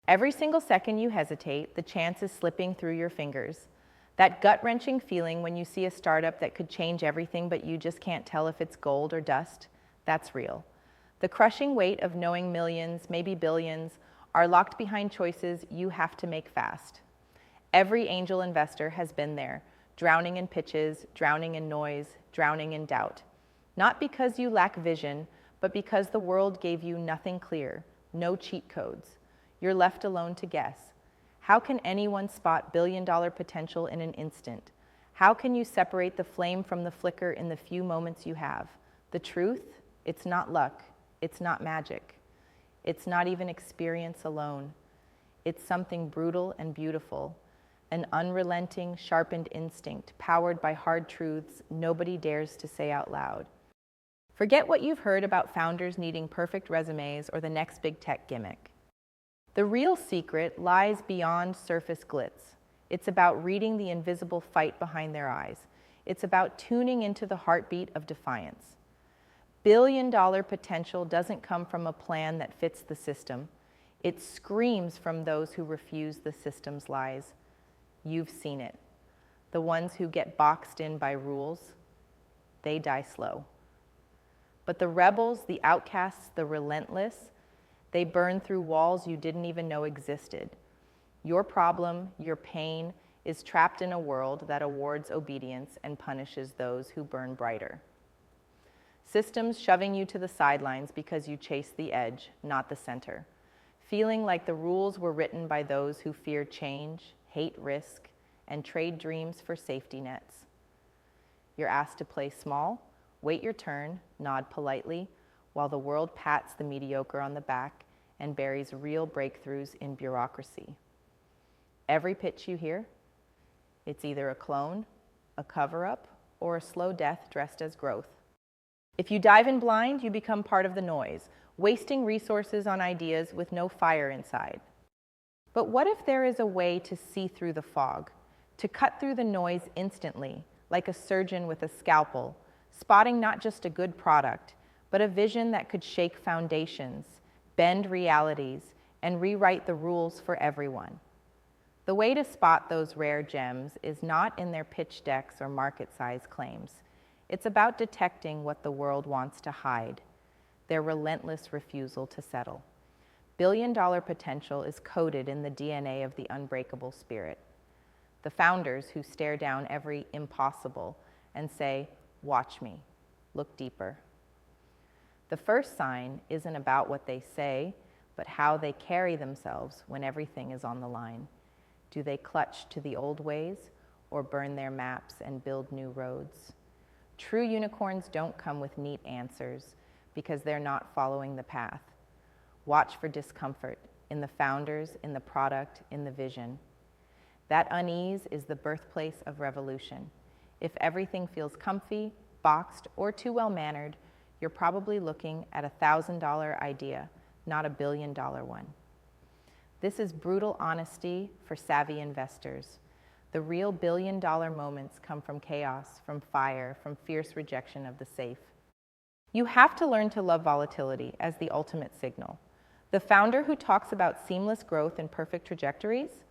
Every single second you hesitate, the chance is slipping through your fingers. That gut-wrenching feeling when you see a startup that could change everything but you just can't tell if it's gold or dust, that's real. The crushing weight of knowing millions, maybe billions, are locked behind choices you have to make fast. Every angel investor has been there, drowning in pitches, drowning in noise, drowning in doubt. Not because you lack vision, but because the world gave you nothing clear, no cheat codes. You're left alone to guess. How can anyone spot billion-dollar potential in an instant? How can you separate the flame from the flicker in the few moments you have? The truth? It's not luck. It's not magic. It's not even experience alone. It's something brutal and beautiful, an unrelenting, sharpened instinct powered by hard truths nobody dares to say out loud. Forget what you've heard about founders needing perfect resumes or the next big tech gimmick. The real secret lies beyond surface glitz. It's about reading the invisible fight behind their eyes. It's about tuning into the heartbeat of defiance. Billion-dollar potential doesn't come from a plan that fits the system. It screams from those who refuse the system's lies. You've seen it. The ones who get boxed in by rules, they die slow. But the rebels, the outcasts, the relentless, they burn through walls you didn't even know existed. Your problem, your pain, is trapped in a world that awards obedience and punishes those who burn brighter. Systems shoving you to the sidelines because you chase the edge, not the center. Feeling like the rules were written by those who fear change, hate risk, and trade dreams for safety nets. You're asked to play small, wait your turn, nod politely, while the world pats the mediocre on the back and buries real breakthroughs in bureaucracy. Every pitch you hear, it's either a clone, a cover-up, or a slow death dressed as growth. If you dive in blind, you become part of the noise, wasting resources on ideas with no fire inside. But what if there is a way to see through the fog, to cut through the noise instantly, like a surgeon with a scalpel, spotting not just a good product, but a vision that could shake foundations, bend realities, and rewrite the rules for everyone? The way to spot those rare gems is not in their pitch decks or market size claims. It's about detecting what the world wants to hide, their relentless refusal to settle. Billion-dollar potential is coded in the DNA of the unbreakable spirit. The founders who stare down every impossible and say, "Watch me, look deeper." The first sign isn't about what they say, but how they carry themselves when everything is on the line. Do they clutch to the old ways or burn their maps and build new roads? True unicorns don't come with neat answers because they're not following the path. Watch for discomfort in the founders, in the product, in the vision. That unease is the birthplace of revolution. If everything feels comfy, boxed, or too well-mannered, you're probably looking at a $1,000 idea, not a billion-dollar one. This is brutal honesty for savvy investors. The real billion-dollar moments come from chaos, from fire, from fierce rejection of the safe. You have to learn to love volatility as the ultimate signal. The founder who talks about seamless growth and perfect trajectories?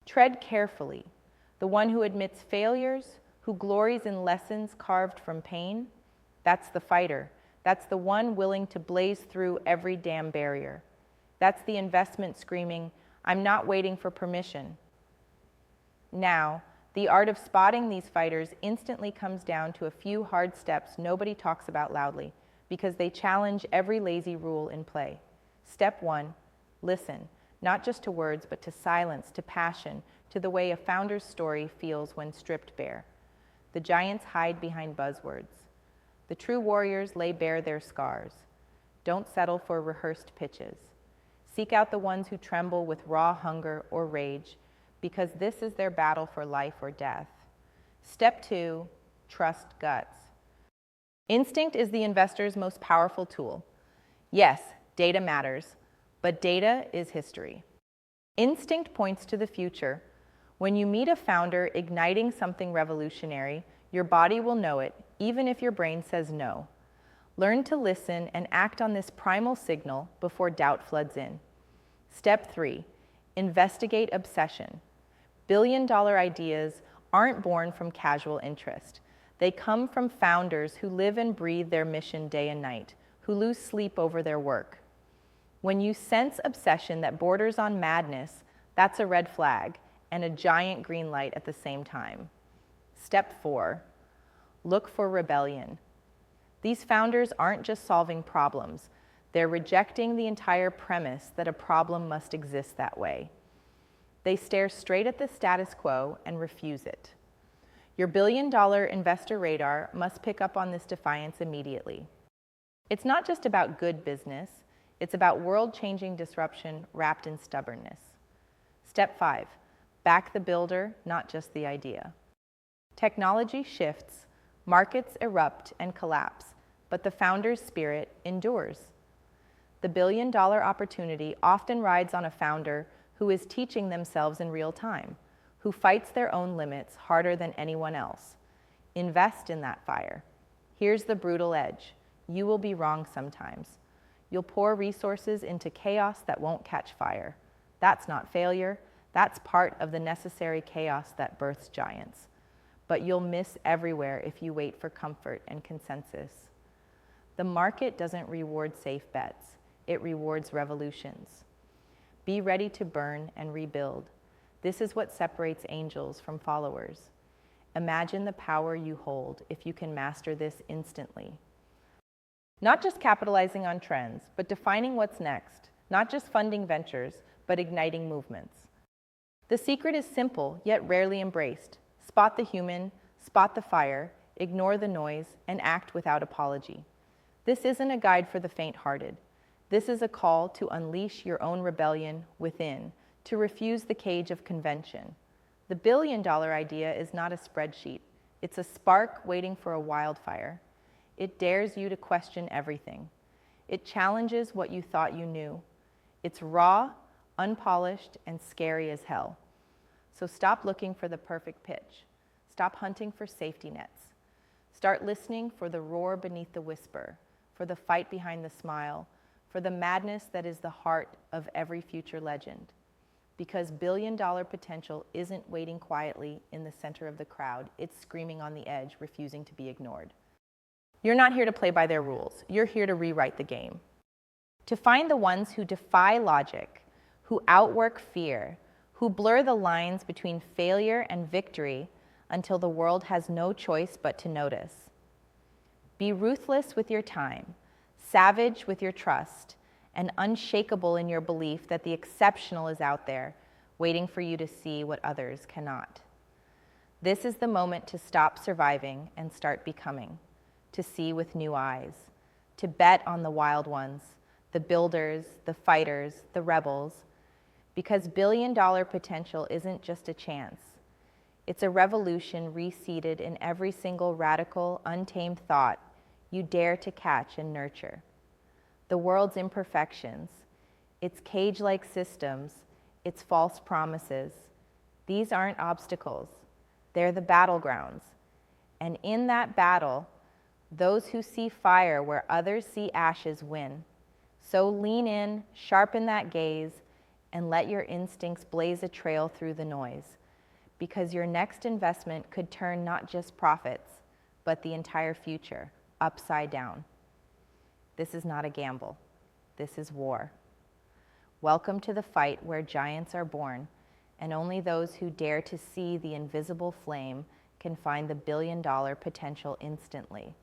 Tread carefully. The one who admits failures, who glories in lessons carved from pain? That's the fighter. That's the one willing to blaze through every damn barrier. That's the investment screaming, "I'm not waiting for permission." Now, the art of spotting these fighters instantly comes down to a few hard steps nobody talks about loudly because they challenge every lazy rule in play. Step 1, listen, not just to words, but to silence, to passion, to the way a founder's story feels when stripped bare. The giants hide behind buzzwords. The true warriors lay bare their scars. Don't settle for rehearsed pitches. Seek out the ones who tremble with raw hunger or rage, because this is their battle for life or death. Step 2, trust guts. Instinct is the investor's most powerful tool. Yes, data matters, but data is history. Instinct points to the future. When you meet a founder igniting something revolutionary, your body will know it, even if your brain says no. Learn to listen and act on this primal signal before doubt floods in. Step 3, Investigate obsession. Billion-dollar ideas aren't born from casual interest. They come from founders who live and breathe their mission day and night, who lose sleep over their work. When you sense obsession that borders on madness, that's a red flag and a giant green light at the same time. Step 4, look for rebellion. These founders aren't just solving problems, they're rejecting the entire premise that a problem must exist that way. They stare straight at the status quo and refuse it. Your billion-dollar investor radar must pick up on this defiance immediately. It's not just about good business, it's about world-changing disruption wrapped in stubbornness. Step 5, back the builder, not just the idea. Technology shifts, markets erupt and collapse, but the founder's spirit endures. The billion-dollar opportunity often rides on a founder who is teaching themselves in real time, who fights their own limits harder than anyone else. Invest in that fire. Here's the brutal edge. You will be wrong sometimes. You'll pour resources into chaos that won't catch fire. That's not failure. That's part of the necessary chaos that births giants. But you'll miss everywhere if you wait for comfort and consensus. The market doesn't reward safe bets. It rewards revolutions. Be ready to burn and rebuild. This is what separates angels from followers. Imagine the power you hold if you can master this instantly. Not just capitalizing on trends, but defining what's next. Not just funding ventures, but igniting movements. The secret is simple, yet rarely embraced. Spot the human, spot the fire, ignore the noise, and act without apology. This isn't a guide for the faint-hearted. This is a call to unleash your own rebellion within, to refuse the cage of convention. The billion-dollar idea is not a spreadsheet. It's a spark waiting for a wildfire. It dares you to question everything. It challenges what you thought you knew. It's raw, unpolished, and scary as hell. So stop looking for the perfect pitch. Stop hunting for safety nets. Start listening for the roar beneath the whisper, for the fight behind the smile, for the madness that is the heart of every future legend. Because billion-dollar potential isn't waiting quietly in the center of the crowd, it's screaming on the edge, refusing to be ignored. You're not here to play by their rules. You're here to rewrite the game. To find the ones who defy logic, who outwork fear, who blur the lines between failure and victory until the world has no choice but to notice. Be ruthless with your time, savage with your trust, and unshakable in your belief that the exceptional is out there, waiting for you to see what others cannot. This is the moment to stop surviving and start becoming, to see with new eyes, to bet on the wild ones, the builders, the fighters, the rebels, because billion-dollar potential isn't just a chance. It's a revolution reseated in every single radical, untamed thought you dare to catch and nurture. The world's imperfections, its cage-like systems, its false promises, these aren't obstacles. They're the battlegrounds. And in that battle, those who see fire where others see ashes win. So lean in, sharpen that gaze, and let your instincts blaze a trail through the noise. Because your next investment could turn not just profits, but the entire future upside down. This is not a gamble. This is war. Welcome to the fight where giants are born, and only those who dare to see the invisible flame can find the billion-dollar potential instantly.